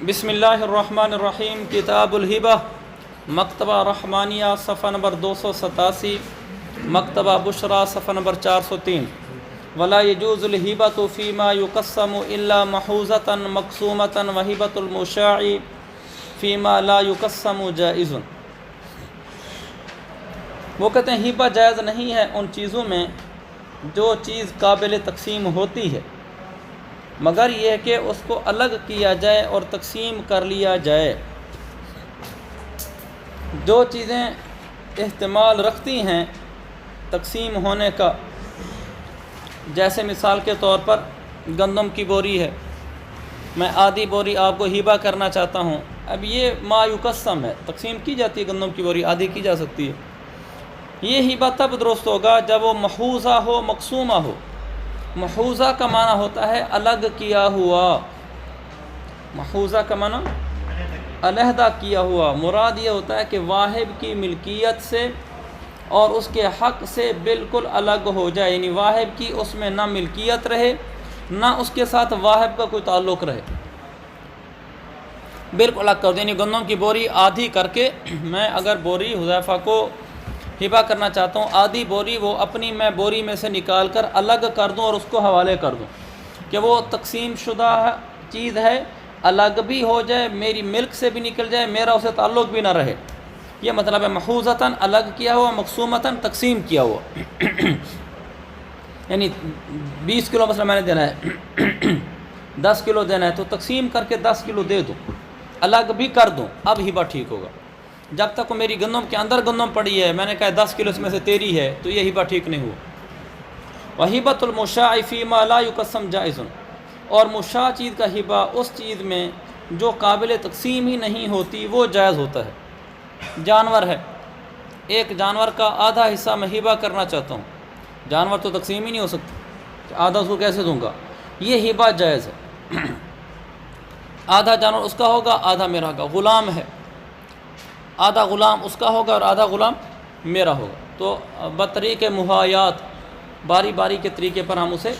بسم اللہ الرحمن الرحیم۔ کتاب الہبہ، مکتبہ رحمانیہ، صفحہ نمبر 287، مکتبہ بشرا، صفحہ نمبر 403۔ ولا يجوز الہبۃ فیما یقسم الا محوزۃ مقسومۃ وہبۃ المشاع فیما لا یقسم جائز۔ وہ کہتے ہیں ہبہ جائز نہیں ہے ان چیزوں میں جو چیز قابل تقسیم ہوتی ہے، مگر یہ کہ اس کو الگ کیا جائے اور تقسیم کر لیا جائے۔ جو چیزیں احتمال رکھتی ہیں تقسیم ہونے کا، جیسے مثال کے طور پر گندم کی بوری ہے، میں آدھی بوری آپ کو ہبہ کرنا چاہتا ہوں۔ اب یہ ما یقسم ہے، تقسیم کی جاتی ہے، گندم کی بوری آدھی کی جا سکتی ہے۔ یہ ہبہ تب درست ہوگا جب وہ محوزہ ہو، مقسومہ ہو۔ محوزہ کا معنی ہوتا ہے الگ کیا ہوا، محوزہ کا معنی علیحدہ کیا ہوا۔ مراد یہ ہوتا ہے کہ واہب کی ملکیت سے اور اس کے حق سے بالکل الگ ہو جائے، یعنی واہب کی اس میں نہ ملکیت رہے نہ اس کے ساتھ واہب کا کوئی تعلق رہے، بالکل الگ کر دیں۔ یعنی گندم کی بوری آدھی کر کے میں اگر بوری حذیفہ کو ہبہ کرنا چاہتا ہوں، آدھی بوری وہ اپنی میں بوری میں سے نکال کر الگ کر دوں اور اس کو حوالے کر دوں کہ وہ تقسیم شدہ چیز ہے، الگ بھی ہو جائے، میری ملک سے بھی نکل جائے، میرا اسے تعلق بھی نہ رہے۔ یہ مطلب ہے محوزتاً الگ کیا ہوا، مقسومتاً تقسیم کیا ہوا۔ یعنی 20 کلو مثلا میں نے دینا ہے، 10 کلو دینا ہے، تو تقسیم کر کے 10 کلو دے دوں، الگ بھی کر دوں، اب ہبہ ٹھیک ہوگا۔ جب تک وہ میری گندم کے اندر گندم پڑی ہے، میں نے کہا 10 کلو اس میں سے تیری ہے، تو یہ ہبہ ٹھیک نہیں ہوا۔ وہبۃ المشاع فیما لا یقسم جائز، اور مشاع چیز کا ہبہ اس چیز میں جو قابل تقسیم ہی نہیں ہوتی وہ جائز ہوتا ہے۔ جانور ہے، ایک جانور کا آدھا حصہ میں ہبہ کرنا چاہتا ہوں، جانور تو تقسیم ہی نہیں ہو سکتا، آدھا اس کو کیسے دوں گا؟ یہ ہبہ جائز ہے۔ آدھا جانور اس کا ہوگا، آدھا میرا ہوگا۔ غلام ہے، آدھا غلام اس کا ہوگا اور آدھا غلام میرا ہوگا، تو بطریق محایات باری باری کے طریقے پر ہم اسے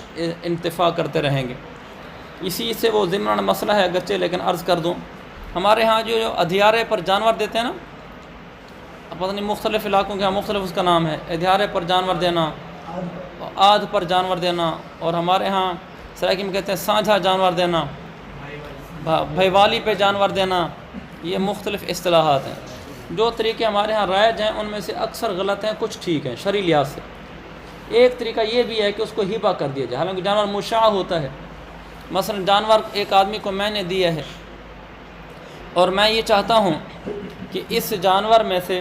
انتفاع کرتے رہیں گے۔ اسی سے وہ ضمن مسئلہ ہے اگرچہ، لیکن عرض کر دوں، ہمارے ہاں جو ادھیارے پر جانور دیتے ہیں نا، پتہ نہیں مختلف علاقوں کے ہاں مختلف اس کا نام ہے، ادھیارے پر جانور دینا، آدھ پر جانور دینا، اور ہمارے ہاں سرائکی میں کہتے ہیں سانجھا جانور دینا، بھائیوالی پہ جانور دینا، یہ مختلف اصطلاحات ہیں۔ جو طریقے ہمارے ہاں رائج ہیں ان میں سے اکثر غلط ہیں، کچھ ٹھیک ہیں شرعی لحاظ سے۔ ایک طریقہ یہ بھی ہے کہ اس کو ہبہ کر دیا جائے، حالانکہ جانور مشاع ہوتا ہے۔ مثلا جانور ایک آدمی کو میں نے دیا ہے اور میں یہ چاہتا ہوں کہ اس جانور میں سے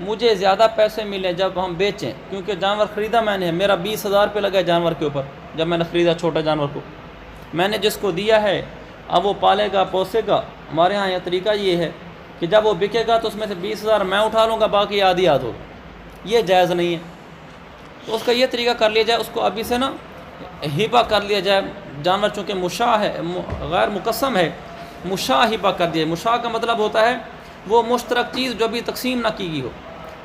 مجھے زیادہ پیسے ملیں جب ہم بیچیں، کیونکہ جانور خریدا میں نے ہے، میرا 20,000 روپے لگا جانور کے اوپر جب میں نے خریدا چھوٹا جانور کو، میں نے جس کو دیا ہے اب وہ پالے گا پوسے گا۔ ہمارے ہاں یہ طریقہ یہ ہے کہ جب وہ بکے گا تو اس میں سے 20,000 میں اٹھا لوں گا، باقی آدھی آدھ ہوگا۔ یہ جائز نہیں ہے، تو اس کا یہ طریقہ کر لیا جائے، اس کو ابھی سے نا ہبہ کر لیا جائے۔ جانور چونکہ مشاع ہے، غیر مقسم ہے، مشاع ہبہ کر دیا۔ مشاع کا مطلب ہوتا ہے وہ مشترک چیز جو بھی تقسیم نہ کی گئی ہو۔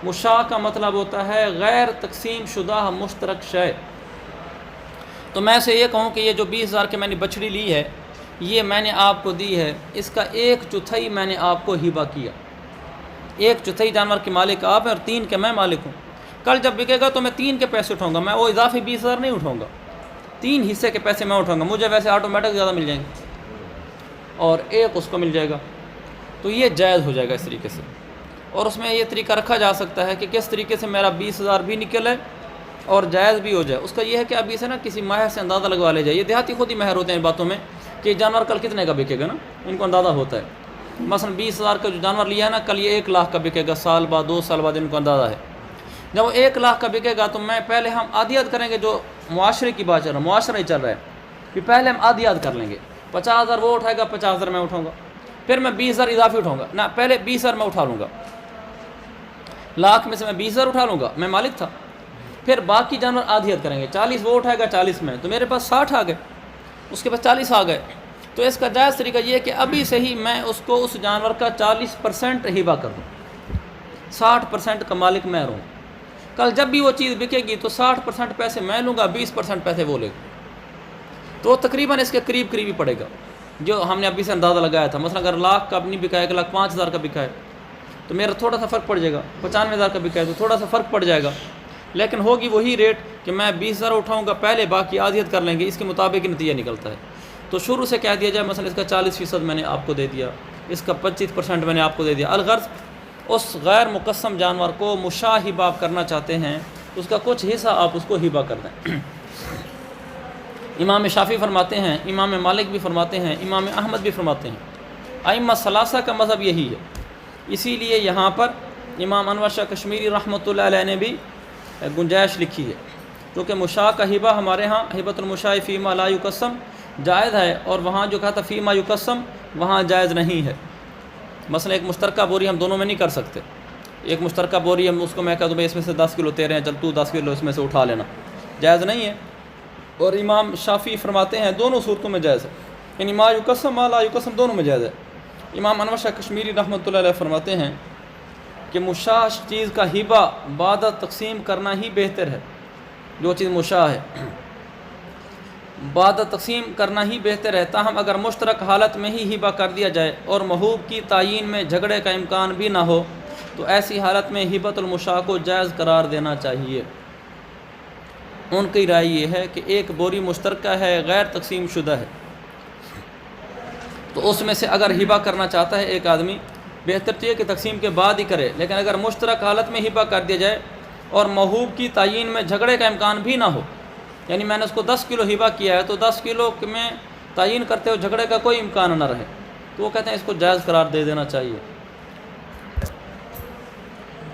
مشاع کا مطلب ہوتا ہے غیر تقسیم شدہ مشترک شے۔ تو میں سے یہ کہوں کہ یہ جو 20,000 کے میں نے بچڑی لی ہے، یہ میں نے آپ کو دی ہے، اس کا 1/4 میں نے آپ کو ہبہ کیا۔ 1/4 جانور کے مالک آپ ہیں اور 3 کے میں مالک ہوں۔ کل جب بکے گا تو میں 3 کے پیسے اٹھاؤں گا، میں وہ اضافی 20,000 نہیں اٹھاؤں گا، 3 حصے کے پیسے میں اٹھاؤں گا، مجھے ویسے آٹومیٹک زیادہ مل جائیں گے اور 1 اس کو مل جائے گا۔ تو یہ جائز ہو جائے گا اس طریقے سے۔ اور اس میں یہ طریقہ رکھا جا سکتا ہے کہ کس طریقے سے میرا 20,000 بھی نکلے اور جائز بھی ہو جائے۔ اس کا یہ ہے کہ ابھی سے نا کسی ماہر سے اندازہ لگوا لے جائے۔ یہ دیہاتی خود ہی ماہر ہوتے ہیں ان باتوں میں کہ جانور کل کتنے کا بکے گا نا، ان کو اندازہ ہوتا ہے۔ مثلا 20,000 کا جو جانور لیا ہے نا، کل یہ 1 لاکھ کا بکے گا، سال بعد 2 سال بعد ان کو اندازہ ہے۔ جب وہ 1 لاکھ کا بکے گا تو میں پہلے ہم آدھیات کریں گے، جو معاشرے کی بات چل رہا ہے، معاشرہ ہی چل رہا ہے، کہ پہلے ہم آدھیات کر لیں گے۔ 50,000 وہ اٹھائے گا، 50,000 میں اٹھاؤں گا، پھر میں 20,000 اضافی اٹھاؤں گا نہ، پہلے 20,000 میں اٹھا لوں گا، لاکھ میں سے میں 20,000 اٹھا لوں گا، میں مالک تھا۔ پھر باقی جانور آدھیات کریں گے، 40 وہ اٹھائے گا 40 میں، تو میرے پاس 60 آ گئے، اس کے پاس 40 آ گئے۔ تو اس کا جائز طریقہ یہ ہے کہ ابھی سے ہی میں اس کو اس جانور کا 40% ہبہ کر دوں، 60% کا مالک میں رہوں۔ کل جب بھی وہ چیز بکے گی تو 60% پیسے میں لوں گا، 20% پیسے وہ لے گا، تو تقریباً اس کے قریب قریب ہی پڑے گا۔ جو ہم نے ابھی سے اندازہ لگایا تھا، مثلا اگر لاکھ کا نہیں بکا ہے، 1,05,000 کا بکا ہے تو میرا تھوڑا سا فرق پڑ جائے گا، 95,000 کا بکا ہے تو تھوڑا سا فرق پڑ جائے گا، لیکن ہوگی وہی ریٹ کہ میں 20,000 اٹھاؤں گا پہلے، باقی آدھیت کر لیں گے، اس کے مطابق ہی نتیجہ نکلتا ہے۔ تو شروع سے کہہ دیا جائے مثلا اس کا 40% میں نے آپ کو دے دیا، اس کا 25% میں نے آپ کو دے دیا۔ الغرض اس غیر مقسم جانور کو مشاع ہبہ آپ کرنا چاہتے ہیں، اس کا کچھ حصہ آپ اس کو ہبہ کر دیں۔ امام شافعی فرماتے ہیں، امام مالک بھی فرماتے ہیں، امام احمد بھی فرماتے ہیں، ائمہ ثلاثہ کا مذہب یہی ہے۔ اسی لیے یہاں پر امام انور شاہ کشمیری رحمۃ اللہ علیہ نے بھی گنجائش لکھی ہے، کیونکہ مشاع کا ہبہ ہمارے ہاں ہبۃ المشاع فیما لا یقسم جائز ہے، اور وہاں جو کہا تھا فیما یقسم وہاں جائز نہیں ہے۔ مثلا ایک مشترکہ بوری ہم دونوں میں نہیں کر سکتے، ایک مشترکہ بوری ہم اس کو میں کہہ دوں بھائی اس میں سے 10 کلو تیرے ہیں، چل تو 10 کلو اس میں سے اٹھا لینا، جائز نہیں ہے۔ اور امام شافعی فرماتے ہیں دونوں صورتوں میں جائز ہے، یعنی ما یقسم ما لا یقسم دونوں میں جائز ہے۔ امام انور شاہ کشمیری رحمۃ اللہ علیہ فرماتے ہیں کہ مشاع چیز کا ہبہ بعد تقسیم کرنا ہی بہتر ہے، جو چیز مشاع ہے بعد تقسیم کرنا ہی بہتر ہے، تاہم اگر مشترک حالت میں ہی ہبہ کر دیا جائے اور محوب کی تعیین میں جھگڑے کا امکان بھی نہ ہو تو ایسی حالت میں ہبۃ المشاع کو جائز قرار دینا چاہیے۔ ان کی رائے یہ ہے کہ ایک بوری مشترکہ ہے، غیر تقسیم شدہ ہے، تو اس میں سے اگر ہبہ کرنا چاہتا ہے ایک آدمی، بہتر تو یہ کہ تقسیم کے بعد ہی کرے، لیکن اگر مشترک حالت میں ہبہ کر دیا جائے اور محوب کی تعیین میں جھگڑے کا امکان بھی نہ ہو، یعنی میں نے اس کو 10 کلو ہبہ کیا ہے تو 10 کلو میں تعیین کرتے ہوئے جھگڑے کا کوئی امکان نہ رہے، تو وہ کہتے ہیں اس کو جائز قرار دے دینا چاہیے۔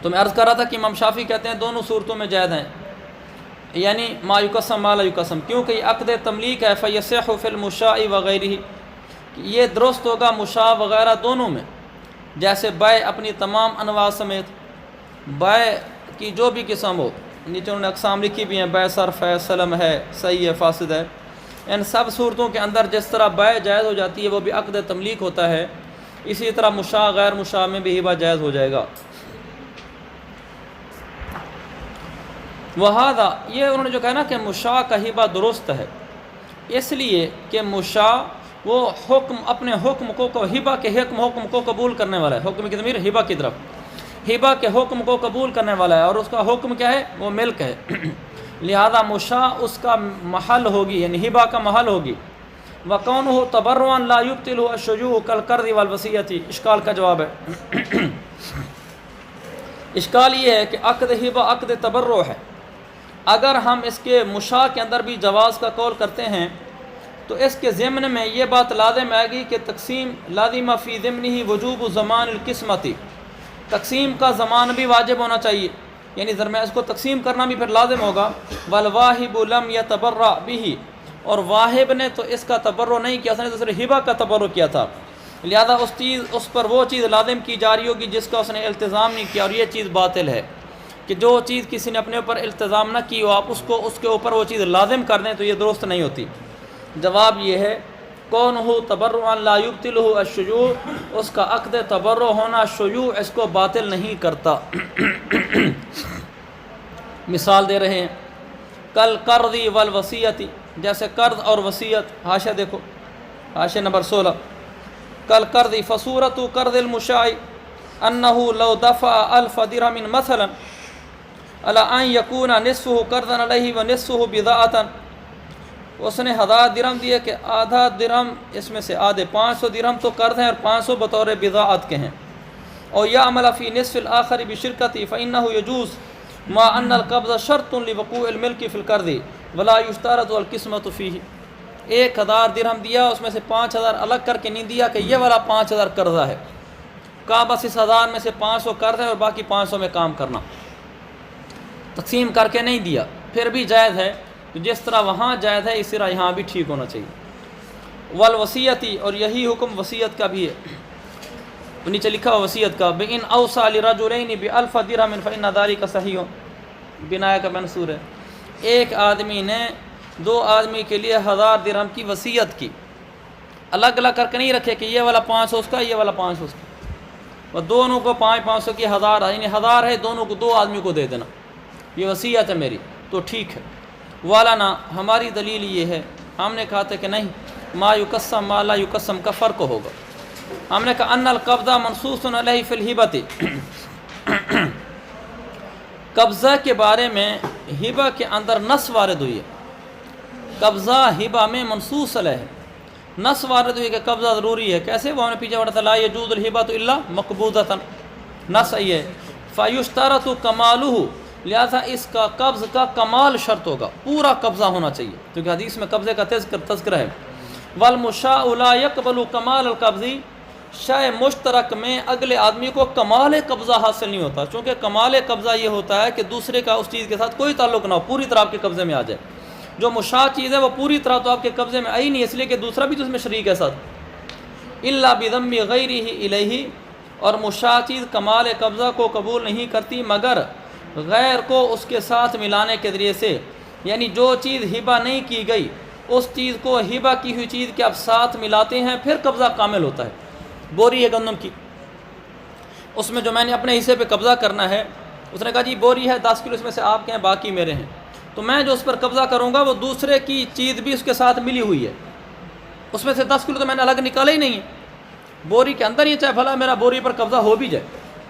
تو میں عرض کر رہا تھا کہ امام شافعی کہتے ہیں دونوں صورتوں میں جائز ہیں، یعنی ما یقسم ما لا یقسم، کیونکہ یہ عقد تملیک ہے، فیصح فی المشاع وغیرہ، یہ درست ہوگا مشاع وغیرہ دونوں میں، جیسے بیع اپنی تمام انواع سمیت، بیع کی جو بھی قسم ہو، نیچے انہوں نے اقسام لکھی بھی ہیں، بیع صرف ہے، سلم ہے، صحیح ہے، فاسد ہے، ان سب صورتوں کے اندر جس طرح بیع جائز ہو جاتی ہے وہ بھی عقد تملیک ہوتا ہے، اسی طرح مشاع غیر مشاع میں بھی ہبہ جائز ہو جائے گا۔ وہذا، یہ انہوں نے جو کہا نا کہ مشاع کا ہبہ درست ہے، اس لیے کہ مشاع وہ حکم اپنے حکم کو ہبہ کے حکم کو قبول کرنے والا ہے، حکم کی ضمیر ہبہ کی طرف، ہبہ کے حکم کو قبول کرنے والا ہے، اور اس کا حکم کیا ہے؟ وہ ملک ہے، لہذا مشاع اس کا محل ہوگی، یعنی ہبہ کا محل ہوگی۔ وَقَوْنُهُ تَبَرُّعًا لَا يُبْطِلُهُ الشُّجُوعُ كَالْقَرْضِ وَالْوَصِيَّةِ، اشکال کا جواب ہے۔ اشکال یہ ہے کہ عقد ہبہ عقد تبرع ہے، اگر ہم اس کے مشاع کے اندر بھی جواز کا قول کرتے ہیں تو اس کے ضمن میں یہ بات لازم آئے گی کہ تقسیم لازمہ فی ضمنہ وجوب زمان القسمتی، تقسیم کا زمان بھی واجب ہونا چاہیے، یعنی میں اس کو تقسیم کرنا بھی پھر لازم ہوگا۔ والواہب لم یتبرع بہ، اور واہب نے تو اس کا تبرع نہیں کیا، اس نے تو صرف ہبہ کا تبرع کیا تھا، لہذا اس پر وہ چیز لازم کی جا رہی ہوگی جس کا اس نے التزام نہیں کیا، اور یہ چیز باطل ہے کہ جو چیز کسی نے اپنے اوپر التزام نہ کی ہو آپ اس کو اس کے اوپر وہ چیز لازم کر دیں تو یہ درست نہیں ہوتی۔ جواب یہ ہے کونہ تبرعا لا یبطلہ الشیوع، اس کا عقد تبرع ہونا شیوع اس کو باطل نہیں کرتا۔ مثال دے رہے ہیں، کل قرض والوصیت، جیسے قرض اور وصیت، حاشیہ دیکھو، حاشیہ نمبر 16، کل قرض فصورت قرض المشاع انہ لو دفع 1000 درہم مثلا علی ان یکون نصفہ قرضا علیہ ونصفہ بضاعۃ، اس نے 1000 درہم دیے کہ آدھا درہم اس میں سے آدھے 500 درہم تو قرض ہیں اور 500 بطور بضاعت کے ہیں، اور یعمل فی نصف الآخر بشرکتی فإنہ یجوز ما ان القبض شرط لوقوع الملک فی القرض ولا یشترط القسمۃ فیہ۔ 1000 درہم دیا، اس میں سے 5000 الگ کر کے نہیں دیا کہ یہ والا 5000 قرضہ ہے، کہا بس اس 1000 میں سے 500 قرض ہے اور باقی 500 میں کام کرنا، تقسیم کر کے نہیں دیا، پھر بھی جائز ہے۔ تو جس طرح وہاں جائز ہے اس طرح یہاں بھی ٹھیک ہونا چاہیے۔ والوصیتی، اور یہی حکم وصیت کا بھی ہے، نیچے لکھا ہوا وصیت کا، بِإِنْ أَوْصَى لِرَجُلَيْنِ بِأَلْفَ دِرْهَمٍ فَإِنَّ ذَلِكَ صَحِيحٌ، بنایا کا منصور ہے، ایک آدمی نے 2 آدمی کے لیے 1000 درہم کی وصیت کی، الگ الگ کر کے نہیں رکھے کہ یہ والا 500 اس کا یہ والا 500 اس کا، اور دونوں کو 500 کی 1000 یعنی 1000 ہے، دونوں کو 2 آدمی کو دے دینا، یہ وصیت ہے میری، تو ٹھیک ہے۔ والا نا، ہماری دلیل یہ ہے، ہم نے کہا تھا کہ نہیں، ما یقسم ما لا یقسم کا فرق ہوگا. ہم نے کہا ان القبضہ منصوص علیہ فی الہبۃ، قبضہ کے بارے میں ہبہ کے اندر نص وارد ہوئی ہے. قبضہ ہبہ میں منصوص علیہ ہے، نص وارد ہوئی کہ قبضہ ضروری ہے. کیسے؟ وہ ہم نے پیچھے پڑھا تھا لا یجوز الہبۃ الا مقبوضۃ، نص یہ ہے. فیشترط کمالہ، لہذا اس کا قبض کا کمال شرط ہوگا، پورا قبضہ ہونا چاہیے، کیونکہ حدیث میں قبضے کا تذکرہ ہے. والمشاء لا يقبل کمال القبض، شے مشترک میں اگلے آدمی کو کمال قبضہ حاصل نہیں ہوتا، چونکہ کمال قبضہ یہ ہوتا ہے کہ دوسرے کا اس چیز کے ساتھ کوئی تعلق نہ ہو، پوری طرح آپ کے قبضے میں آ جائے. جو مشاع چیز ہے وہ پوری طرح تو آپ کے قبضے میں آئی نہیں، اس لیے کہ دوسرا بھی تو اس میں شریک ہے ساتھ. الا بذم غیرہ الیہ، اور مشاع چیز کمال قبضہ کو قبول نہیں کرتی مگر غیر کو اس کے ساتھ ملانے کے ذریعے سے. یعنی جو چیز ہبہ نہیں کی گئی اس چیز کو ہبہ کی ہوئی چیز کے آپ ساتھ ملاتے ہیں، پھر قبضہ کامل ہوتا ہے. بوری ہے گندم کی، اس میں جو میں نے اپنے حصے پہ قبضہ کرنا ہے، اس نے کہا جی بوری ہے 10 کلو، اس میں سے آپ کے ہیں باقی میرے ہیں، تو میں جو اس پر قبضہ کروں گا وہ دوسرے کی چیز بھی اس کے ساتھ ملی ہوئی ہے، اس میں سے 10 کلو تو میں نے الگ نکالا ہی نہیں ہے. بوری کے اندر یہ چاہے بھلا میرا بوری پر قبضہ ہو بھی جائے،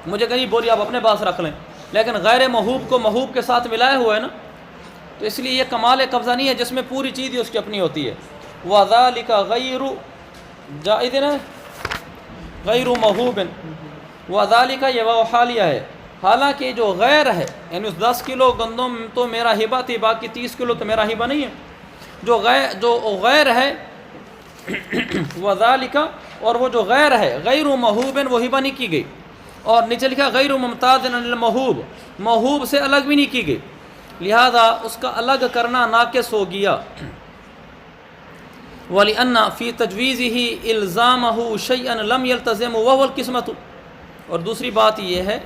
مجھے کہیں بوری آپ اپنے پاس رکھ لیں، لیکن غیر محوب کو محوب کے ساتھ ملائے ہوا ہے نا، تو اس لیے یہ کمال قبضہ نہیں ہے جس میں پوری چیز ہی اس کی اپنی ہوتی ہے. وَذَلِكَ غَيْرُ جَائِدٍ غیر محوب، وَذَلِكَ یہ وہ حالیہ ہے، حالانکہ جو غیر ہے، یعنی اس 10 کلو گندم تو میرا ہبہ تھی، باقی 30 کلو تو میرا ہبہ نہیں ہے. جو غیر ہے وَذَلِكَ، اور وہ جو غیر ہے غیر محوب، وہ ہبہ نہیں کی گئی. اور نیچے لکھا غیر ممتاز عن المحوب، محوب سے الگ بھی نہیں کی گئی، لہذا اس کا الگ کرنا ناقص ہو گیا. وَلِأَنَّ فِي تَجْوِيزِهِ إِلْزَامَهُ شَيْئًا لَمْ يَلْتَزِمْ وَهُوَ الْقِسْمَةُ. اور دوسری بات یہ ہے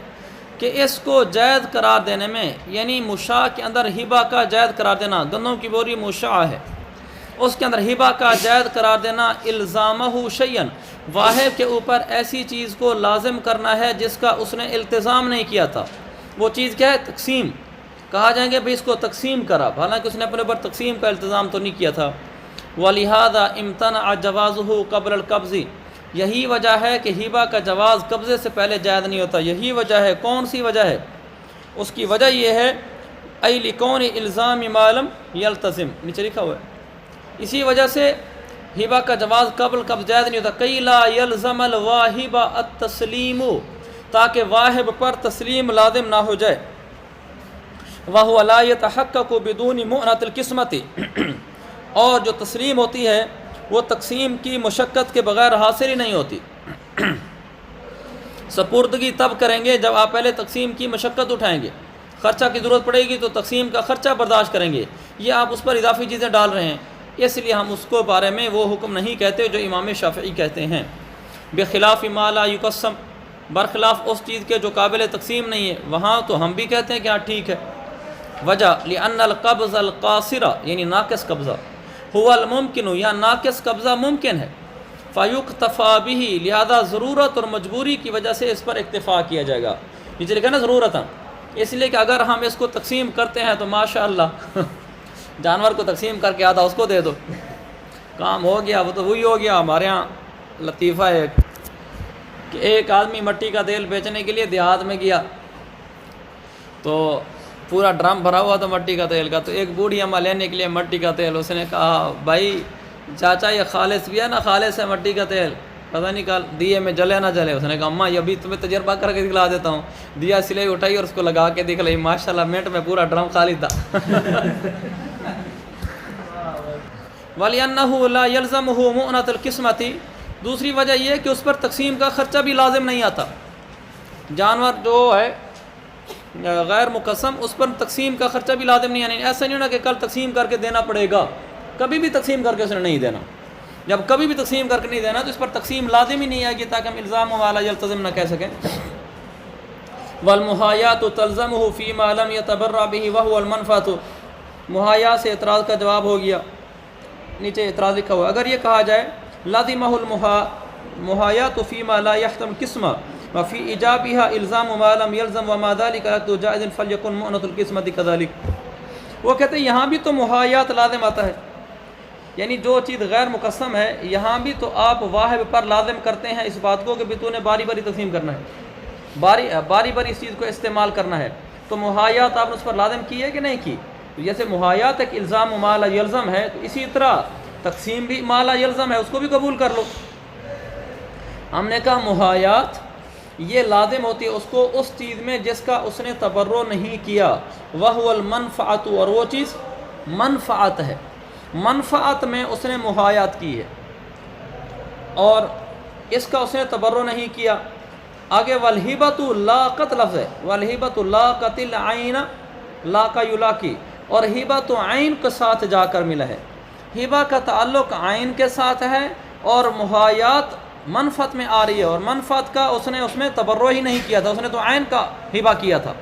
کہ اس کو جائز قرار دینے میں، یعنی مشاع کے اندر ہبہ کا جائز قرار دینا، گندم کی بوری مشاع ہے، اس کے اندر ہبہ کا جائز قرار دینا، الزامہ شیئن، واحد کے اوپر ایسی چیز کو لازم کرنا ہے جس کا اس نے التزام نہیں کیا تھا. وہ چیز کیا ہے؟ تقسیم. کہا جائیں گے بھئی اس کو تقسیم کرا، حالانکہ اس نے اپنے اوپر تقسیم کا التزام تو نہیں کیا تھا. وَلِهَذَا امتنع جوازه قبل القبض، یہی وجہ ہے کہ ہبہ کا جواز قبضے سے پہلے جائز نہیں ہوتا. یہی وجہ ہے. کون سی وجہ ہے؟ اس کی وجہ یہ ہے اَيْ لِكَوْنِ إِلْزَامِ مَا لَمْ يَلْتَزِمْ، نیچے لکھا ہوا ہے. اسی وجہ سے ہبہ کا جواز قبل قبض جائز نہیں ہوتا. کئی لا یلزم الواہب التسلیم، تاکہ واہب پر تسلیم لازم نہ ہو جائے. وَهُوَ لَا يَتَحَقَّقُ بِدُونِ مُؤْنَةِ الْقِسْمَةِ، اور جو تسلیم ہوتی ہے وہ تقسیم کی مشقت کے بغیر حاصل ہی نہیں ہوتی. سپردگی تب کریں گے جب آپ پہلے تقسیم کی مشقت اٹھائیں گے، خرچہ کی ضرورت پڑے گی تو تقسیم کا خرچہ برداشت کریں گے. یہ آپ اس پر اضافی چیزیں ڈال رہے ہیں، اس لیے ہم اس کو بارے میں وہ حکم نہیں کہتے جو امام شافعی کہتے ہیں. بخلاف ما لا یقسم، برخلاف اس چیز کے جو قابل تقسیم نہیں ہے، وہاں تو ہم بھی کہتے ہیں کہ ہاں ٹھیک ہے. وجہ لأن القبض القاصر، یعنی ناقص قبضہ، هو الممکن، یا ناقص قبضہ ممکن ہے. فیکتفا به، لہذا ضرورت اور مجبوری کی وجہ سے اس پر اکتفا کیا جائے گا. نیچے لکھا نا ضرورت، اس لیے کہ اگر ہم اس کو تقسیم کرتے ہیں تو ماشاء اللہ جانور کو تقسیم کر کے آدھا اس کو دے دو، کام ہو گیا. وہ تو وہی ہو گیا. ہمارے ہاں لطیفہ ہے کہ ایک آدمی مٹی کا تیل بیچنے کے لیے دیہات میں گیا، تو پورا ڈرم بھرا ہوا تھا مٹی کا تیل کا. تو ایک بوڑھی اماں لینے کے لیے مٹی کا تیل، اس نے کہا بھائی چاچا یہ خالص بھی ہے نا، خالص ہے مٹی کا تیل، پتہ نہیں کل دیے میں جلے نہ جلے. اس نے کہا اماں یہ ابھی تمہیں تجربہ کر کے دکھلا دیتا ہوں. دیا سلائی اٹھائی اور اس کو لگا کے دکھ لی، ماشاء اللہ منٹ میں پورا ڈرم خالی تھا. وَلِأَنَّهُ لَا يَلْزَمُهُ مُؤْنَةُ الْقِسْمَةِ، دوسری وجہ یہ ہے کہ اس پر تقسیم کا خرچہ بھی لازم نہیں آتا. جانور جو ہے غیر مقسم، اس پر تقسیم کا خرچہ بھی لازم نہیں. یعنی ایسا نہیں ہونا کہ کل تقسیم کر کے دینا پڑے گا، کبھی بھی تقسیم کر کے اس نے نہیں دینا. جب کبھی بھی تقسیم کر کے نہیں دینا تو اس پر تقسیم لازم ہی نہیں آئے گی، تاکہ ہم الزام والا یلتزم نہ کہہ سکیں. وَالْمُحَایَاتُ تَلْزَمُهُ فِي مَا لَمْ يَتَبَرَّ بِهِ وَهُوَ الْمَنْفَعَةُ، محایا سے اعتراض کا جواب ہو گیا. نیچے اعتراض لکھا ہوا، اگر یہ کہا جائے لازمہ المحایات فی ما لا یحتم قسمہ وفی ایجابها الزام ما لم یلزم وما ذلك رد جائز فلیکن مؤنۃ القسمۃ کذلک. وہ کہتے ہیں یہاں بھی تو محایات لازم آتا ہے، یعنی جو چیز غیر مقسم ہے یہاں بھی تو آپ واحد پر لازم کرتے ہیں اس بات کو کہ بھی تو نے باری باری تقسیم کرنا ہے، باری باری اس چیز کو استعمال کرنا ہے، تو محایات آپ نے اس پر لازم کی ہے کہ نہیں کی؟ جیسے محایات ایک الزام ما لا یلزم ہے، تو اسی طرح تقسیم بھی ما لا یلزم ہے، اس کو بھی قبول کر لو۔ ہم نے کہا محایات یہ لازم ہوتی ہے اس کو اس چیز میں جس کا اس نے تبرع نہیں کیا، وَهُوَ الْمَنْفَعَةُ، اور وہ چیز منفعت ہے، منفعت میں اس نے محایات کی ہے اور اس کا اس نے تبرع نہیں کیا۔ آگے وَالْحِبَةُ لاقت لفظ ہے، وَالْحِبَةُ لاقت العین، لاقا یلاقی، اور ہبہ عین کے ساتھ جا کر ملا ہے، ہبہ کا تعلق عین کے ساتھ ہے اور محایات منفعت میں آ رہی ہے، اور منفعت کا اس نے اس میں تبرع ہی نہیں کیا تھا، اس نے تو عین کا ہبہ کیا تھا۔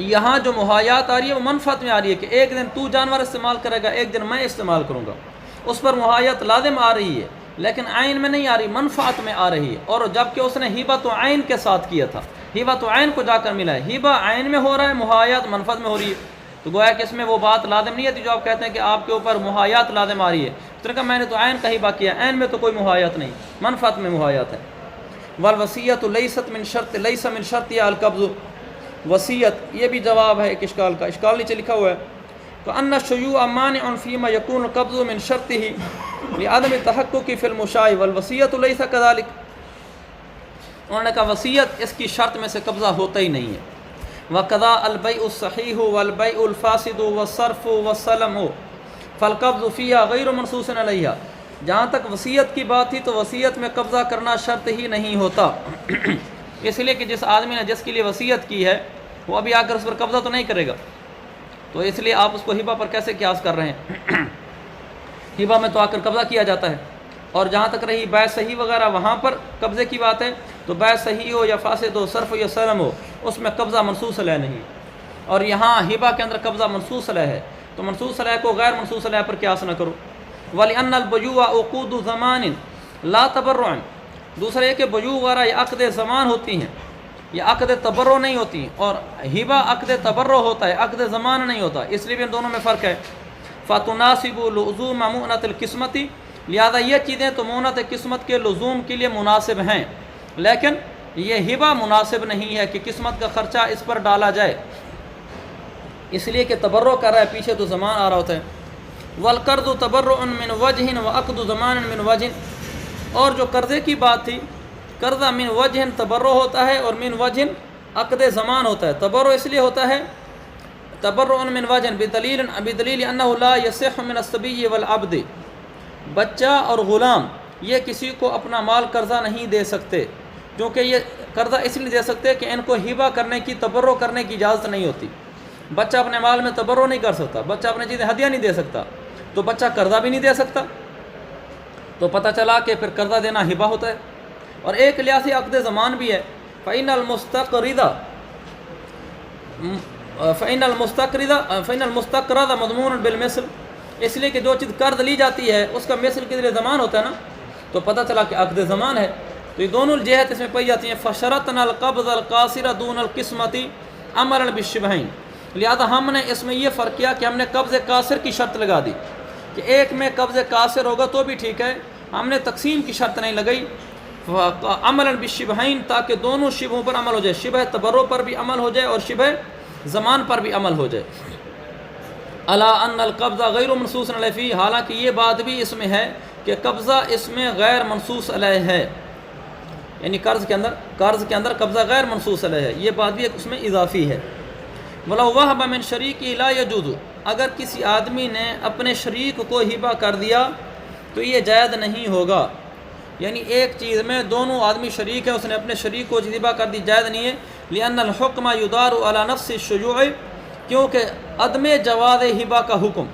یہاں جو محایات آ رہی ہے وہ منفعت میں آ رہی ہے کہ ایک دن تو جانور استعمال کرے گا، ایک دن میں استعمال کروں گا، اس پر محایات لازم آ رہی ہے لیکن عین میں نہیں آ رہی، منفعت میں آ رہی ہے، اور جبکہ اس نے ہبہ تو عین کے ساتھ کیا تھا، ہبہ تو عین کو جا کر ملا ہے، ہبہ عین میں ہو رہا ہے، محایات منفعت میں ہو رہی ہے، تو گویا کہ اس میں وہ بات لازم نہیں ہے جو آپ کہتے ہیں کہ آپ کے اوپر محایات لازم آ رہی ہے، اس طرح کہ میں نے تو عین کا ہبہ کیا، عین میں تو کوئی محایات نہیں، منفعت میں محایات ہے۔ والوصیۃ لیست من شرط، لیس من شرط یا القبض، وصیت یہ بھی جواب ہے ایک اشکال کا، اشکال نیچے لکھا ہوا ہے تو ان الشیوع مانع فیما یکون القبض من شرطه لعدم التحقق فی المشاع والوصیۃ لیس کذلک، انہوں نے کہا وصیت اس کی شرط میں سے قبضہ ہوتا ہی نہیں ہے۔ وقضا البیع الصحیح والبیع الفاسد والصرف والسلم فالقبض فیہا غیر منصوص علیہا، جہاں تک وصیت کی بات تھی تو وصیت میں قبضہ کرنا شرط ہی نہیں ہوتا، اس لیے کہ جس آدمی نے جس کے لیے وصیت کی ہے وہ ابھی آ کر اس پر قبضہ تو نہیں کرے گا، تو اس لیے آپ اس کو ہبہ پر کیسے قیاس کر رہے ہیں؟ ہبہ میں تو آ کر قبضہ کیا جاتا ہے، اور جہاں تک رہی بیع صحیح وغیرہ وہاں پر قبضے کی بات ہے تو بیع صحیح ہو یا فاسد ہو، صرف ہو یا سلم ہو، اس میں قبضہ منصوص علیہ نہیں، اور یہاں ہبہ کے اندر قبضہ منصوص علیہ ہے، تو منصوص علیہ کو غیر منصوص علیہ پر قیاس نہ کرو۔ وَلِأَنَّ الْبُيُوعَ عُقُودُ زَمَانٍ لَا تَبَرُّعٍ، دوسرا یہ کہ بیوع وغیرہ یہ عقد زمان ہوتی ہیں، یہ عقد تبرع نہیں ہوتی ہیں، اور ہبہ عقد تبرع ہوتا ہے، عقد زمان نہیں ہوتا، اس لیے بھی ان دونوں میں فرق ہے۔ فَتُنَاسِبُ لُزُومَ مُؤْنَةِ الْقِسْمَةِ، لہذا یہ چیزیں تو مؤنت قسمت کے لزوم کے لیے مناسب ہیں، لیکن یہ ہبہ مناسب نہیں ہے کہ قسمت کا خرچہ اس پر ڈالا جائے، اس لیے کہ تبرع کر رہا ہے، پیچھے تو زمان آ رہا ہوتا ہے۔ وَالْقَرْضُ تَبَرُّعٌ مِّن وَجْهٍ وَعَقْدُ زَمَانٍ مِّن وَجْهٍ، اور جو قرضے کی بات تھی، قرضہ من وجہ تبرع ہوتا ہے اور من وجہ عقد زمان ہوتا ہے، تبرع اس لیے ہوتا ہے تبرع من وجہ بدلیل انہ لا یصح من الصبی والعبد، بچہ اور غلام یہ کسی کو اپنا مال قرضہ نہیں دے سکتے، کیونکہ یہ قرضہ اس لیے دے سکتے کہ ان کو ہبہ کرنے کی، تبرع کرنے کی اجازت نہیں ہوتی، بچہ اپنے مال میں تبرع نہیں کر سکتا، بچہ اپنے چیزیں ہدیہ نہیں دے سکتا، تو بچہ قرضہ بھی نہیں دے سکتا، تو پتہ چلا کہ پھر قرضہ دینا ہبہ ہوتا ہے۔ اور ایک لحاظ سے عقد زمان بھی ہے، فَإِنَّ الْمُسْتَقْرِضَ مَضْمُونٌ بِالْمِثْلِ، اس لیے کہ جو چیز قرض لی جاتی ہے اس کا مثل کے ذریعے زمان ہوتا ہے نا، تو پتہ چلا کہ عقد زمان ہے، تو یہ دونوں جہت اس میں پائی جاتی ہیں۔ فَشَرَطْنَا الْقَبْضَ الْقَاصِرَ دُونَ الْقِسْمَةِ أَمْرًا بِالشِّبْهَيْنِ، لہذا ہم نے اس میں یہ فرق کیا کہ ہم نے قبض قاصر کی شرط لگا دی کہ ایک میں قبض قاصر ہوگا تو بھی ٹھیک ہے، ہم نے تقسیم کی شرط نہیں لگائی، عملاً بالشبہین، تاکہ دونوں شبہوں پر عمل ہو جائے، شبہ تبرع پر بھی عمل ہو جائے اور شبہ زمان پر بھی عمل ہو جائے۔ الا ان القبضہ غیر منصوص علیہ فی، حالانکہ یہ بات بھی اس میں ہے کہ قبضہ اس میں غیر منصوص علیہ ہے، یعنی قرض کے اندر قبضہ غیر منصوص علیہ ہے، یہ بات بھی اس میں اضافی ہے۔ وَلَوْ وَهَبَ مِنْ شَرِيكِهِ لَا يَجُوزُ، اگر کسی آدمی نے اپنے شریک کو ہبہ کر دیا تو یہ جائز نہیں ہوگا، یعنی ایک چیز میں دونوں آدمی شریک ہیں، اس نے اپنے شریک کو ہبہ کر دی، جائز نہیں ہے۔ لِأَنَّ الْحُكْمَ يُدَارُ عَلَى نَفْسِ الشُّيُوعِ، کیونکہ عدم جواز ہبہ کا حکم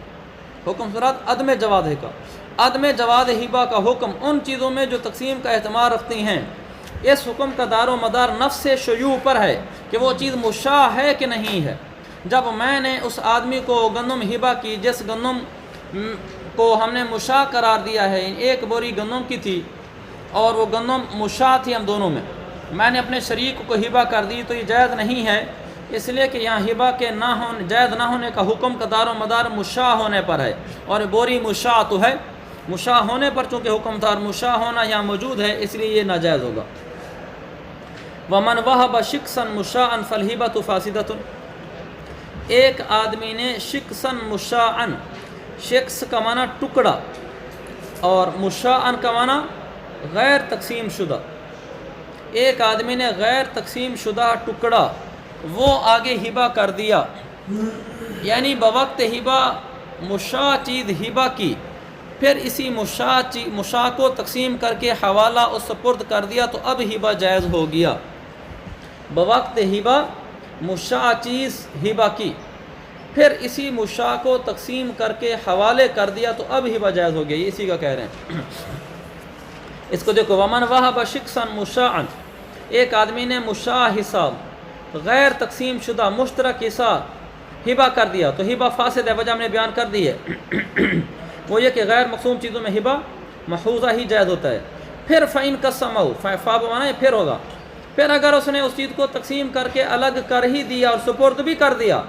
صورت عدم جواز کا، عدم جواز ہبہ کا حکم ان چیزوں میں جو تقسیم کا احتمال رکھتی ہیں، اس حکم کا دار و مدار نفس شیوع پر ہے کہ وہ چیز مشاع ہے کہ نہیں ہے۔ جب میں نے اس آدمی کو گندم ہبہ کی، جس گندم کو ہم نے مشاع قرار دیا ہے، ایک بوری گندم کی تھی اور وہ گندم مشاع تھی ہم دونوں میں نے اپنے شریک کو ہبہ کر دی، تو یہ جائز نہیں ہے اس لیے کہ یہاں ہبا کے نہ ہونے جائز نہ ہونے کا حکم کا دار و مدار مشاع ہونے پر ہے، اور بوری مشاع تو ہے، مشاع ہونے پر چونکہ حکم تھا اور مشاع ہونا یہاں موجود ہے، اس لیے یہ ناجائز ہوگا۔ ومن وہب شخصا مشاعا فالہبۃ فاسدۃ، ایک آدمی نے شخصا مشاعا، شخص کا معنی ٹکڑا اور مشاعا کا معنی غیر تقسیم شدہ، ایک آدمی نے غیر تقسیم شدہ ٹکڑا وہ آگے ہبا کر دیا، یعنی بوقت ہبا مشاع چیز ہبا کی، پھر اسی مشاع کو تقسیم کر کے حوالہ اور سپرد کر دیا تو اب ہبا جائز ہو گیا۔ بوقت ہبا مشاع چیز ہبا کی، پھر اسی مشاع کو تقسیم کر کے حوالے کر دیا تو اب ہبا جائز ہو گیا، یہ اسی کا کہہ رہے ہیں۔ اس کو دیکھو، ومن وہب شخصا مشاعا، ایک آدمی نے مشاع حصہ غیر تقسیم شدہ مشترک حصہ ہبا کر دیا تو ہبا فاسد ہے، وجہ ہم نے بیان کر دی ہے، وہ یہ کہ غیر مقسوم چیزوں میں ہبا محفوظہ ہی جائز ہوتا ہے۔ پھر فَإِن قَسَّمَهُ، فا بمانا پھر ہوگا، پھر اگر اس نے اس چیز کو تقسیم کر کے الگ کر ہی دیا اور سپرد بھی کر دیا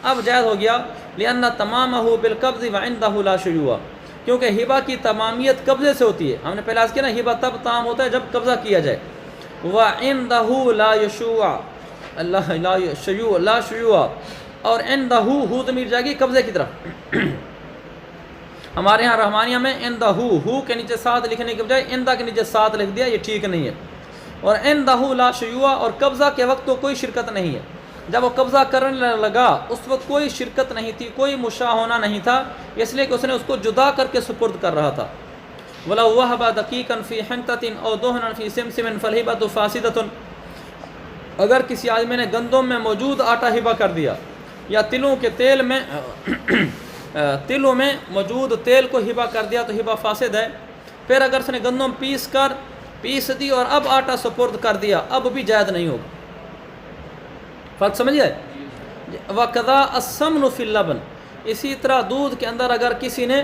اب جائز ہو گیا، لِأَنَّ تَمَامَهُ بِالْقَبْضِ وَعِنْدَهُ لَا شُيُوعَ، کیونکہ ہبا کی تمامیت قبضے سے ہوتی ہے، ہم نے پہلے عرض کیا نا ہبا تب تام ہوتا ہے جب قبضہ کیا جائے، وَعِنْدَهُ لَا يَشُوعَ، اللہ لا شیوع، لا شیوع، اور عندہو ہو ضمیر جائے گی قبضے کی طرف۔ ہمارے ہاں رحمانیہ میں عندہو، ہو کے نیچے ساتھ لکھنے کے بجائے عندہ کے نیچے ساتھ لکھ دیا، یہ ٹھیک نہیں ہے۔ اور عندہو لا شیوع، اور قبضہ کے وقت تو کوئی شرکت نہیں ہے، جب وہ قبضہ کرنے لگا اس وقت کوئی شرکت نہیں تھی، کوئی مشاع ہونا نہیں تھا، اس لیے کہ اس نے اس کو جدا کر کے سپرد کر رہا تھا۔ وَلَوْ وَهَبَ دَقِيقًا فِي حِنْطَةٍ أَوْ دُهْنًا فِي سِمْسِمٍ فَالْهِبَةُ فَاسِدَةٌ، اگر کسی آدمی نے گندم میں موجود آٹا ہبا کر دیا یا تلوں کے تیل میں تلوں میں موجود تیل کو ہبا کر دیا تو ہبا فاسد ہے۔ پھر اگر اس نے گندم پیس دی اور اب آٹا سپرد کر دیا اب بھی جائز نہیں ہوگا۔ فرق سمجھ گئے؟ وَقَضَا السَّمْنُ فِي اللَّبَنِ، اسی طرح دودھ کے اندر اگر کسی نے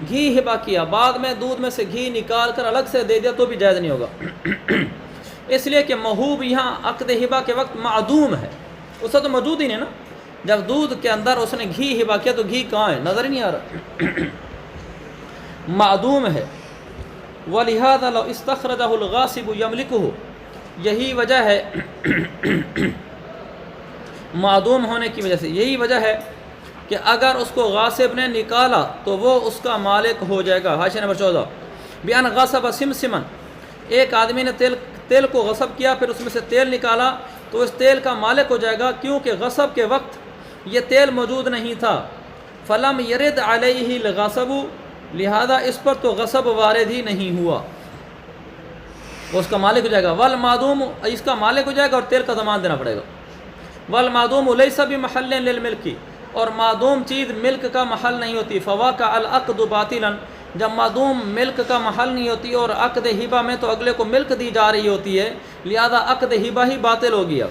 گھی ہبا کیا، بعد میں دودھ میں سے گھی نکال کر الگ سے دے دیا تو بھی جائز نہیں ہوگا، اس لیے کہ محوب یہاں عقد ہبا کے وقت معدوم ہے، اس سے تو موجود ہی نہیں نا، جب دودھ کے اندر اس نے گھی ہبا کیا تو گھی کہاں ہے، نظر ہی نہیں آ رہا، معدوم ہے۔ وَلِهَذَا لَوْ اسْتَخْرَجَهُ الْغَاصِبُ يَمْلِكُهُ، یہی وجہ ہے معدوم ہونے کی وجہ سے، یہی وجہ ہے کہ اگر اس کو غاصب نے نکالا تو وہ اس کا مالک ہو جائے گا۔ حاشیہ نمبر 14، بیان غصب سمسمن، ایک آدمی نے تیل کو غصب کیا پھر اس میں سے تیل نکالا تو اس تیل کا مالک ہو جائے گا، کیونکہ غصب کے وقت یہ تیل موجود نہیں تھا۔ فلم یرد علیہ الغصب، لہذا اس پر تو غصب وارد ہی نہیں ہوا، وہ اس کا مالک ہو جائے گا۔ والمعدوم، اس کا مالک ہو جائے گا اور تیل کا ضمان دینا پڑے گا۔ والمعدوم لیس بمحل للملک، اور معدوم چیز ملک کا محل نہیں ہوتی۔ فواقع العقد باطلا، جب معدوم ملک کا محل نہیں ہوتی اور عقد ہبا میں تو اگلے کو ملک دی جا رہی ہوتی ہے، لہذا عقد ہبا ہی باطل ہو گیا۔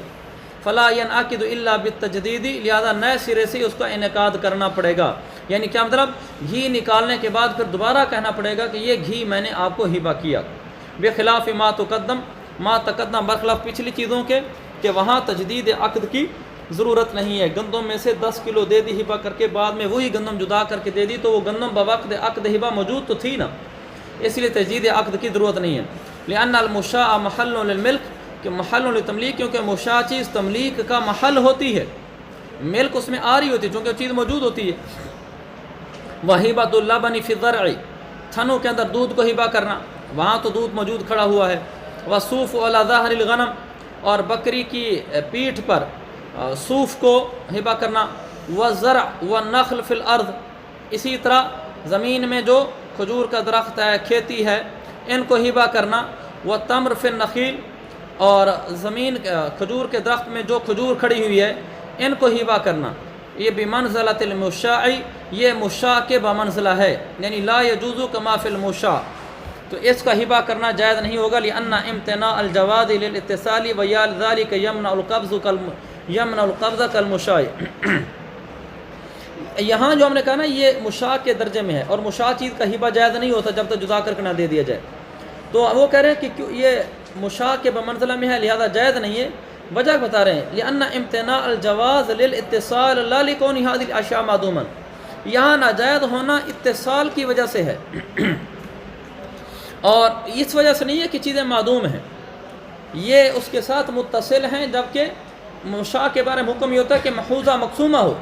فلا ينعقد الا بالتجدید، لہذا نئے سرے سے اس کا انعقاد کرنا پڑے گا، یعنی کیا مطلب، گھی نکالنے کے بعد پھر دوبارہ کہنا پڑے گا کہ یہ گھی میں نے آپ کو ہبا کیا۔ بخلاف ما تقدم، برخلاف پچھلی چیزوں کے کہ وہاں تجدید عقد کی ضرورت نہیں ہے، گندم میں سے 10 کلو دے دی ہبا کر کے، بعد میں وہی گندم جدا کر کے دے دی تو وہ گندم بوقت عقد ہبا موجود تو تھی نا، اس لیے تجدید عقد کی ضرورت نہیں ہے۔ لأن المشاع محل للملک، کہ محل للتملیک، کیونکہ مشاع چیز تملیک کا محل ہوتی ہے، ملک اس میں آ رہی ہوتی ہے چونکہ چیز موجود ہوتی ہے۔ وہبۃ اللبن فی الضرع، تھنوں کے اندر دودھ کو ہبا کرنا، وہاں تو دودھ موجود کھڑا ہوا ہے۔ وصوف علی ظہر الغنم، اور بکری کی پیٹھ پر صوف کو ہبا کرنا۔ والزرع والنخل فی الارض، اسی طرح زمین میں جو کھجور کا درخت ہے، کھیتی ہے، ان کو ہبا کرنا۔ والتمر فی النخیل، اور زمین کھجور کے درخت میں جو کھجور کھڑی ہوئی ہے ان کو ہبا کرنا۔ یہ بمنزلۃ المشاع، یہ مشاع کے بمنزلہ ہے، یعنی لا یجوز کما فی المشاع، تو اس کا ہبا کرنا جائز نہیں ہوگا۔ لأن امتناع الجواز للاتصال ویا ذلك یمنع القبض کالمشاع، یہاں جو ہم نے کہا نا یہ مشاع کے درجے میں ہے، اور مشاع چیز کا ہبا جائز نہیں ہوتا جب تک جدا کر کے نہ دے دیا جائے، تو وہ کہہ رہے ہیں کہ یہ مشاع کے بمنزلہ میں ہے لہذا جائز نہیں ہے، وجہ بتا رہے ہیں لأن امتناع الجواز للاتصال لا لكون هذه الاشیاء معدوما، یہاں ناجائز ہونا اتصال کی وجہ سے ہے اور اس وجہ سے نہیں ہے کہ چیزیں معدوم ہیں، یہ اس کے ساتھ متصل ہیں، جبکہ مشاع کے بارے میں حکم یہ ہوتا ہے کہ محوزہ مقسومہ ہو،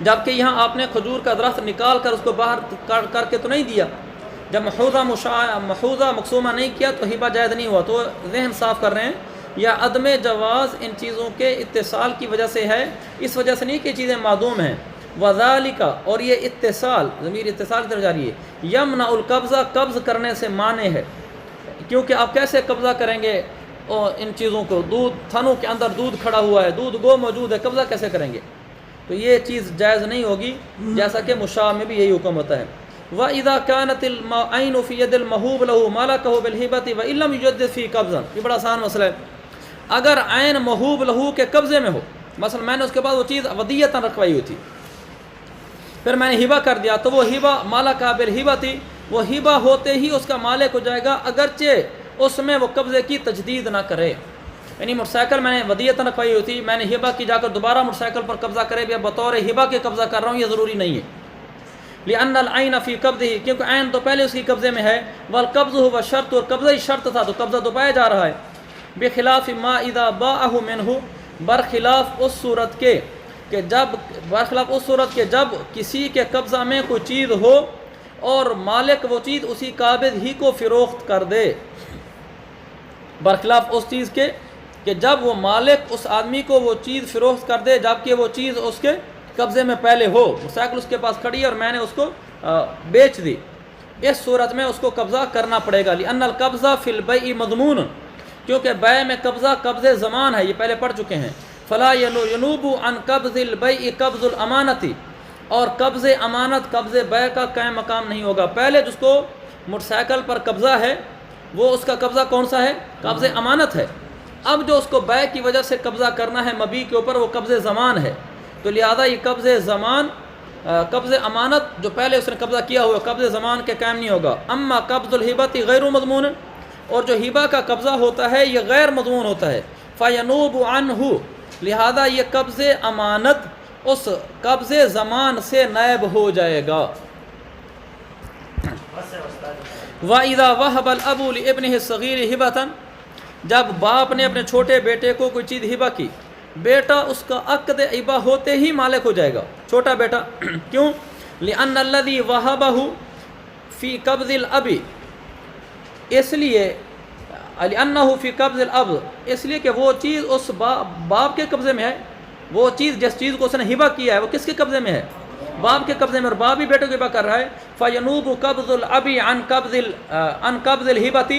جبکہ یہاں آپ نے کھجور کا درخت نکال کر اس کو باہر کر کے تو نہیں دیا، جب محوزہ مقسومہ نہیں کیا تو ہبہ جائز نہیں ہوا، تو ذہن صاف کر رہے ہیں یا عدم جواز ان چیزوں کے اتصال کی وجہ سے ہے، اس وجہ سے نہیں کہ چیزیں معدوم ہیں، وذالک اور یہ اتصال، ضمیر اتصال کی طرف جا رہی ہے، یمنع القبضہ قبض کرنے سے مانع ہے، کیونکہ آپ کیسے قبضہ کریں گے اور ان چیزوں کو، دودھ تھنوں کے اندر دودھ کھڑا ہوا ہے، دودھ گو موجود ہے، قبضہ کیسے کریں گے؟ تو یہ چیز جائز نہیں ہوگی، جیسا کہ مشاع میں بھی یہی حکم ہوتا ہے۔ وَإِذَا كَانَتِ الْعَيْنُ فِي يَدِ الْمَوْهُوبِ لَهُ مَلَكَهُ بِالْهِبَةِ وَإِن لَّمْ يُجَدِّدْ فِي قَبْضًا، یہ بڑا آسان مسئلہ ہے، اگر عین موہوب لہو کے قبضے میں ہو، مثلا میں نے اس کے بعد وہ چیز ودیعتاً رکھوائی ہوئی تھی، پھر میں نے ہبہ کر دیا، تو وہ ہبہ مَلَكَ بِالْهِبَةِ، وہ ہبہ ہوتے ہی اس کا مالک ہو جائے گا، اگرچہ اس میں وہ قبضے کی تجدید نہ کرے، یعنی موٹر سائیکل میں نے ودیعتاً رکھوائی ہوئی تھی، میں نے ہبہ کی، جا کر دوبارہ موٹر سائیکل پر قبضہ کرے بھی بطور ہبہ کے قبضہ کر رہا ہوں، یہ ضروری نہیں ہے، لأن العین فی قبضہ، کیونکہ عین تو پہلے اس کی قبضے میں ہے، والقبض ہوا شرط، اور قبضہ ہی شرط تھا، تو قبضہ تو پایا جا رہا ہے، بخلاف ما اذا باعہ منہ، برخلاف اس صورت کے کہ جب کسی کے قبضہ میں کوئی چیز ہو اور مالک وہ چیز اسی قابض ہی کو فروخت کر دے، برخلاف اس چیز کے کہ جب وہ مالک اس آدمی کو وہ چیز فروخت کر دے جبکہ وہ چیز اس کے قبضے میں پہلے ہو، سائیکل اس کے پاس کھڑی ہے اور میں نے اس کو بیچ دی، اس صورت میں اس کو قبضہ کرنا پڑے گا، لأن القبضہ فی البیع مضمون، کیونکہ بیع میں قبضہ قبض زمان ہے، یہ پہلے پڑھ چکے ہیں، فلا ینوب عن قبض البیع قبض الامانتی، اور قبض امانت قبض بیع کا قائم مقام نہیں ہوگا، پہلے جس کو موٹر سائیکل پر قبضہ ہے وہ اس کا قبضہ کون سا ہے؟ قبض امانت ہے، اب جو اس کو بیع کی وجہ سے قبضہ کرنا ہے مبیع کے اوپر وہ قبض زمان ہے، تو لہذا یہ قبض زمان قبض امانت جو پہلے اس نے قبضہ کیا ہوا قبض زمان کے قائم نہیں ہوگا، اما قبض الہبۃ غیر مضمون، اور جو ہبہ کا قبضہ ہوتا ہے یہ غیر مضمون ہوتا ہے، فینوب عنہ، لہذا یہ قبض امانت اس قبض زمان سے نائب ہو جائے گا۔ وَإِذَا وَهَبَ الْأَبُ لِابْنِهِ الصَّغِيرِ هِبَةً، جب باپ نے اپنے چھوٹے بیٹے کو کوئی چیز ہبہ کی، بیٹا اس کا عقد ہبہ ہوتے ہی مالک ہو جائے گا، چھوٹا بیٹا، کیوں؟ لِأَنَّ الَّذِي وَهَبَهُ فِي قَبْضِ الْأَبِ، اس لیے لِأَنَّهُ فِي قَبْضِ الْأَبِ، اس لیے کہ وہ چیز اس باپ کے قبضے میں ہے، وہ چیز جس چیز کو اس نے ہبہ کیا ہے وہ کس کے قبضے میں ہے؟ باپ کے قبضے میں، اور باپ بھی بیٹے کو ہبہ کر رہا ہے، فَيَنُوبُ قَبْضُ الْأَبِ عَنْ قَبْضِ الْهِبَةِ،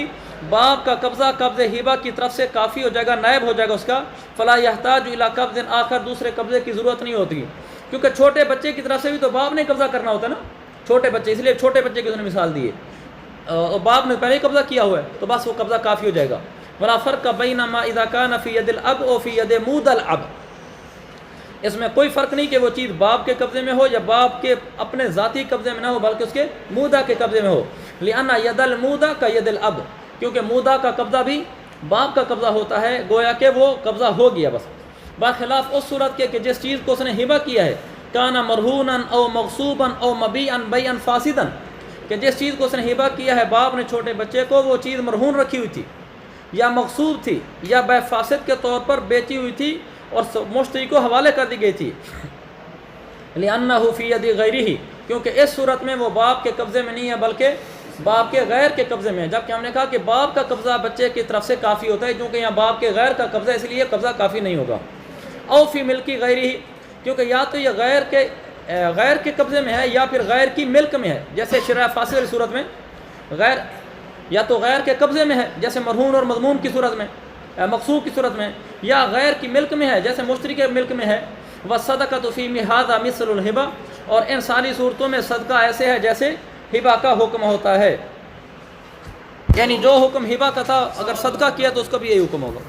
باپ کا قبضہ قبض ہبہ کی طرف سے کافی ہو جائے گا، نائب ہو جائے گا اس کا، فلا يحتاج الى قبض آخر، دوسرے قبضے کی ضرورت نہیں ہوتی، کیونکہ چھوٹے بچے کی طرف سے بھی تو باپ نے قبضہ کرنا ہوتا ہے نا، چھوٹے بچے، اس لیے چھوٹے بچے کی اس نے مثال دی ہے، اور باپ نے پہلے ہی قبضہ کیا ہوا ہے تو بس وہ قبضہ کافی ہو جائے گا۔ ولا فرق بین ما اذا كان في يد الاب او في يد مود الاب، اس میں کوئی فرق نہیں کہ وہ چیز باپ کے قبضے میں ہو یا باپ کے اپنے ذاتی قبضے میں نہ ہو بلکہ اس کے مودا کے قبضے میں ہو، لأن ید المودا کا ید الاب، کیونکہ مودا کا قبضہ بھی باپ کا قبضہ ہوتا ہے، گویا کہ وہ قبضہ ہو گیا بس، برخلاف اس صورت کے کہ جس چیز کو اس نے ہبہ کیا ہے، کانا مرہونا او مغصوبا او مبیعا بیعا فاسدا، کہ جس چیز کو اس نے ہبہ کیا ہے باپ نے چھوٹے بچے کو، وہ چیز مرہون رکھی ہوئی تھی یا مغصوب تھی یا بے فاسد کے طور پر بیچی ہوئی تھی اور مشتری کو حوالے کر دی گئی تھی، لِأَنَّهُ فِي يَدِ غَيْرِهِ، کیونکہ اس صورت میں وہ باپ کے قبضے میں نہیں ہے بلکہ باپ کے غیر کے قبضے میں ہے، جبکہ ہم نے کہا کہ باپ کا قبضہ بچے کی طرف سے کافی ہوتا ہے، کیونکہ یہاں باپ کے غیر کا قبضہ، اس لیے قبضہ کافی نہیں ہوگا، او فی ملکی غیرہ، کیونکہ یا تو یہ غیر کے قبضے میں ہے یا پھر غیر کی ملک میں ہے، جیسے شرع فاسد کی صورت میں غیر یا تو غیر کے قبضے میں ہے جیسے مرہون اور مضمون کی صورت میں، مقصوب کی صورت میں، یا غیر کی ملک میں ہے جیسے مشتری کے ملک میں ہے، وَالصَّدَقَةُ فِي هَذَا مِثْلُ الْهِبَةِ، اور ان ساری صورتوں میں صدقہ ایسے ہے جیسے ہبہ کا حکم ہوتا ہے، یعنی جو حکم ہبہ کا تھا اگر صدقہ کیا تو اس کا بھی یہی حکم ہوگا۔